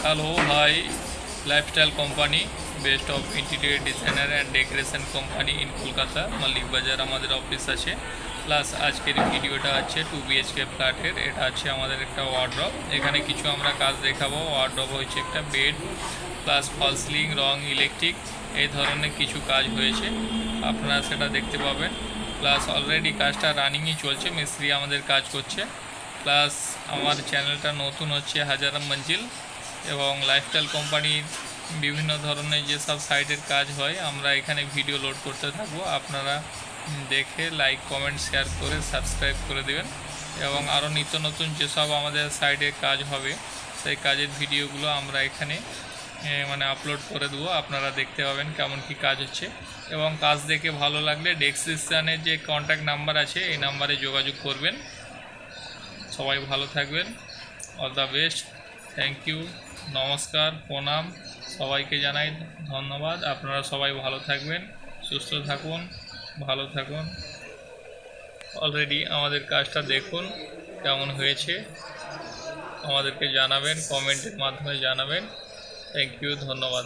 Hello hi lifestyle company best of interior designer and decoration company in Kolkata Mullick Bazar আমাদের office আছে। Plus আজকের ভিডিওটা আছে 2 BHK ফ্ল্যাটের। এটা আছে আমাদের একটা ওয়ার্ড্রপ। এখানে কিছু আমরা কাজ দেখাবো। ওয়ার্ড্রপ হচ্ছে একটা বেড প্লাস ফল সিলিং রং ইলেকট্রিক এই ধরনের কিছু কাজ হয়েছে, আপনারা সেটা দেখতে পাবেন। প্লাস অলরেডি কাজটা রানিংই চলছে, মিস্ত্রি আমাদের কাজ করছে। প্লাস আমার চ্যানেলটা নতুন হচ্ছে হাজারাম মঞ্জিল এবং লাইফস্টাইল কোম্পানির বিভিন্ন ধরনের যেসব সাইটের কাজ হয় আমরা এখানে ভিডিও লোড করতে থাকবো। আপনারা দেখে লাইক কমেন্ট শেয়ার করে সাবস্ক্রাইব করে দেবেন এবং আরও নিত্য নতুন যেসব আমাদের সাইটে কাজ হবে সেই কাজের ভিডিওগুলো আমরা এখানে আপলোড করে দেবো। আপনারা দেখতে পাবেন কেমন কি কাজ হচ্ছে এবং কাজ দেখে ভালো লাগলে ডেসক্রিপশানে যে কন্ট্যাক্ট নাম্বার আছে এই নাম্বারে যোগাযোগ করবেন। সবাই ভালো থাকবেন। All the best. Thank you, নমস্কার, প্রণাম, সবাইকে জানাই ধন্যবাদ। আপনারা সবাই ভালো থাকবেন, সুস্থ থাকুন, ভালো থাকুন। অলরেডি আমাদের কাজটা দেখুন কেমন হয়েছে, আমাদেরকে জানাবেন, কমেন্টের মাধ্যমে জানাবেন। থ্যাংক ইউ, ধন্যবাদ।